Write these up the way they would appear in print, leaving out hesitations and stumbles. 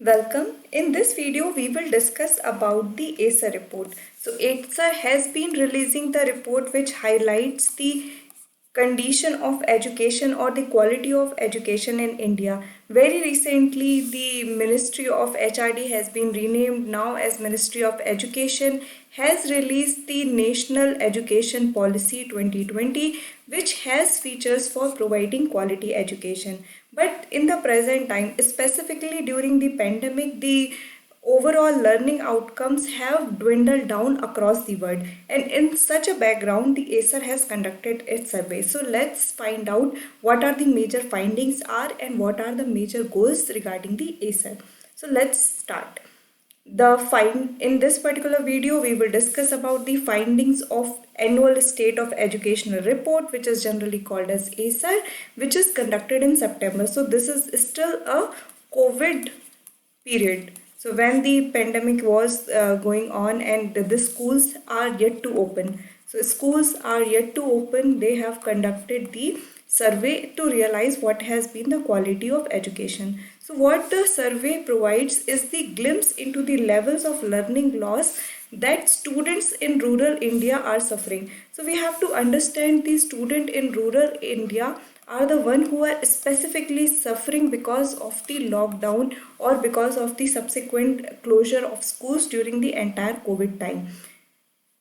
Welcome. In this video, we will discuss about the Aser report. So Aser has been releasing the report which highlights the condition of education or the quality of education in India. Very recently, the Ministry of HRD has been renamed now as Ministry of Education, has released the National Education Policy 2020, which has features for providing quality education. But in the present time, specifically during the pandemic, the overall learning outcomes have dwindled down across the world. And in such a background, the Acer has conducted its survey. So let's find out what are the major findings are and what are the major goals regarding the Acer. So let's start. In this particular video, we will discuss about the findings of annual state of educational report, which is generally called as Acer, which is conducted in September. So this is still a COVID period. So when the pandemic was going on and the schools are yet to open. So schools are yet to open. They have conducted the survey to realize what has been the quality of education. So what the survey provides is the glimpse into the levels of learning loss that students in rural India are suffering. So we have to understand the student in rural India are the one who are specifically suffering because of the lockdown or because of the subsequent closure of schools during the entire COVID time.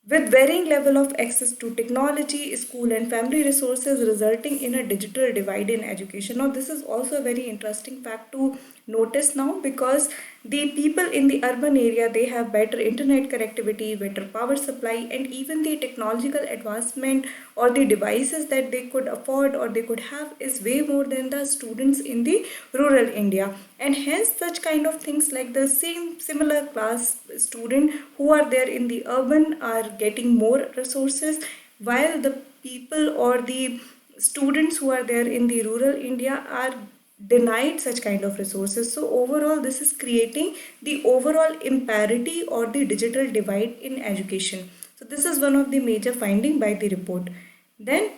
With varying level of access to technology, school and family resources resulting in a digital divide in education. Now, this is also a very interesting fact to notice now because the people in the urban area, they have better internet connectivity, better power supply, and even the technological advancement or the devices that they could afford or they could have is way more than the students in the rural India. And hence such kind of things like the same similar class student who are there in the urban are getting more resources, while the people or the students who are there in the rural India are denied such kind of resources. So overall this is creating the overall imparity or the digital divide in education. So this is one of the major finding by the report. Then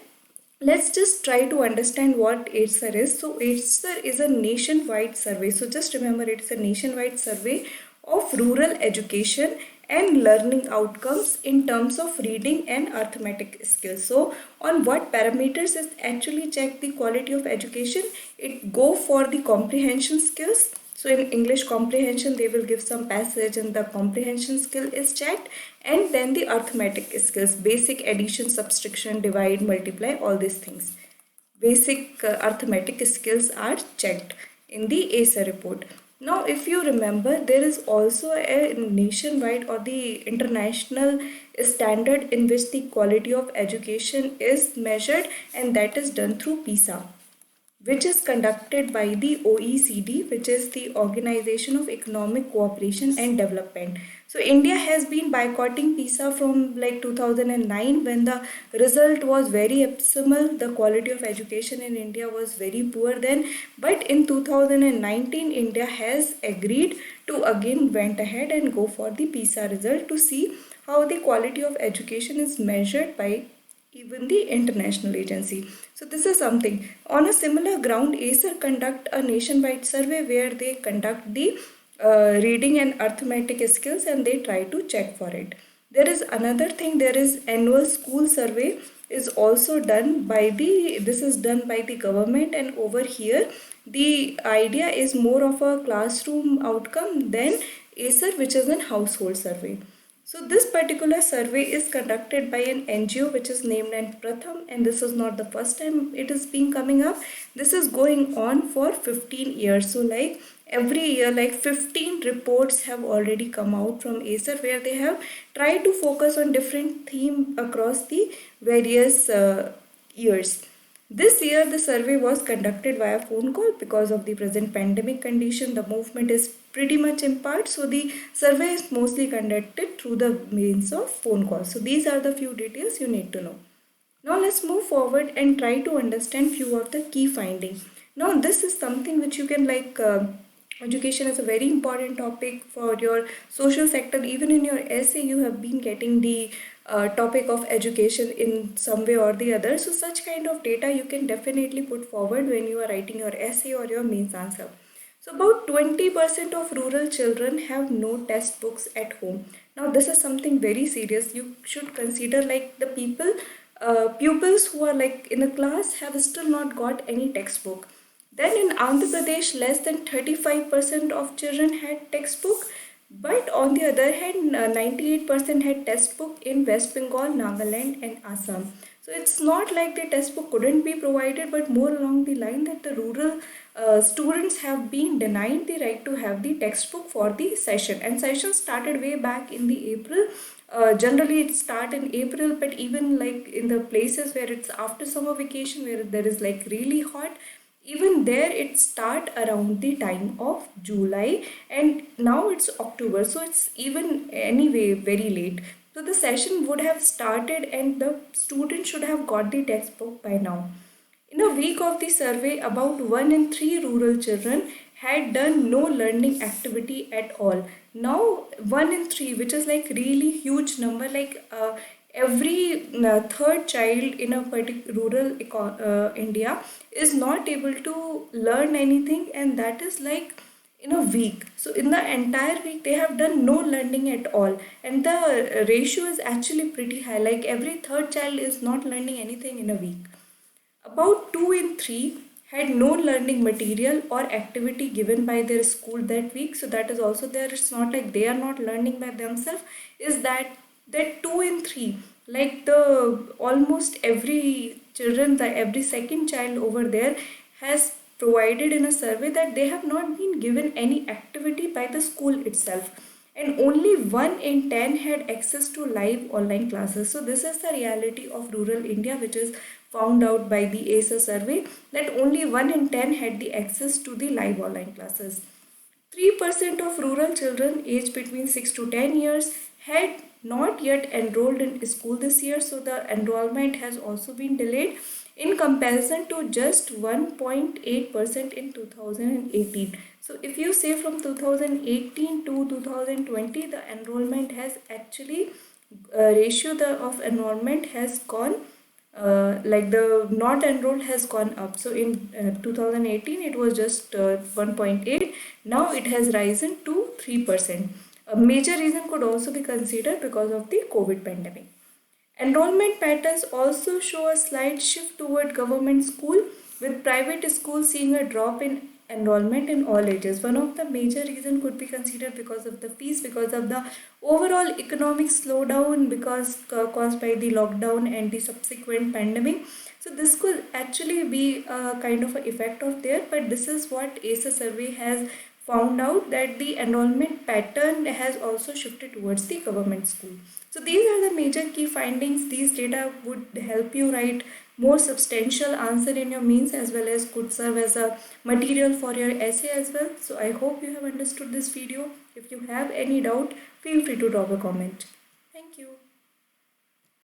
let's just try to understand what Aser is. So Aser is a nationwide survey. So just remember, it's a nationwide survey of rural education and learning outcomes in terms of reading and arithmetic skills. So on what parameters is actually check the quality of education? It go for the comprehension skills. So in English comprehension, they will give some passage and the comprehension skill is checked, and then the arithmetic skills, basic addition, subtraction, divide, multiply, all these things. Basic arithmetic skills are checked in the Acer report. Now, if you remember, there is also a nationwide or the international standard in which the quality of education is measured, and that is done through PISA, which is conducted by the OECD, which is the Organization of Economic Cooperation and Development. So India has been boycotting PISA from like 2009 when the result was very abysmal. The quality of education in India was very poor then. But in 2019, India has agreed to again went ahead and go for the PISA result to see how the quality of education is measured by even the international agency. So this is something. On a similar ground, Acer conduct a nationwide survey where they conduct the reading and arithmetic skills and they try to check for it. There is another thing, there is annual school survey is also done by this is done by the government, and over here the idea is more of a classroom outcome than Acer, which is an household survey. So this particular survey is conducted by an NGO which is named as Pratham, and this is not the first time it is being coming up. This is going on for 15 years. So like every year, like 15 reports have already come out from Acer where they have tried to focus on different theme across the various years. This year, the survey was conducted via phone call because of the present pandemic condition. The movement is pretty much impaired, so the survey is mostly conducted through the means of phone call. So these are the few details you need to know. Now let's move forward and try to understand few of the key findings. Now this is something which you can education is a very important topic for your social sector. Even in your essay, you have been getting the topic of education in some way or the other. So such kind of data you can definitely put forward when you are writing your essay or your mains answer. So about 20% of rural children have no test books at home. Now this is something very serious. You should consider like the pupils who are like in a class have still not got any textbook. Then in Andhra Pradesh, less than 35% of children had textbook. But on the other hand, 98% had textbook in West Bengal, Nagaland and Assam. So it's not like the textbook couldn't be provided, but more along the line that the rural students have been denied the right to have the textbook for the session. And session started way back in the April. Generally it start in April, but even like in the places where it's after summer vacation, where there is like really hot, even there it start around the time of July, and now it's October, so it's even anyway very late. So the session would have started and the student should have got the textbook by now. In a week of the survey, about 1 in 3 rural children had done no learning activity at all. Now 1 in 3, which is like really huge number, like every third child in a particular rural India is not able to learn anything, and that is like in a week. So in the entire week they have done no learning at all, and the ratio is actually pretty high, like every third child is not learning anything in a week. About 2 in 3 had no learning material or activity given by their school that week. So that is also there. It's not like they are not learning by themselves. Is that 2 in 3, like the almost every children, the every second child over there has provided in a survey that they have not been given any activity by the school itself, and only 1 in 10 had access to live online classes. So this is the reality of rural India, which is found out by the Aser survey, that only 1 in 10 had the access to the live online classes. 3% of rural children aged between 6 to 10 years had not yet enrolled in school this year, so the enrollment has also been delayed in comparison to just 1.8% in 2018. So if you say from 2018 to 2020, the enrollment has actually ratio of enrollment has gone like the not enrolled has gone up. So in 2018 it was just 1.8. Now it has risen to 3%. A major reason could also be considered because of the COVID pandemic. Enrollment patterns also show a slight shift toward government school, with private schools seeing a drop in enrollment in all ages. One of the major reasons could be considered because of the fees, because of the overall economic slowdown because caused by the lockdown and the subsequent pandemic. So this could actually be a kind of an effect of there, but this is what ACE survey has found out, that the enrollment pattern has also shifted towards the government school. So these are the major key findings. These data would help you write more substantial answer in your mains, as well as could serve as a material for your essay as well. So I hope you have understood this video. If you have any doubt, feel free to drop a comment. Thank you.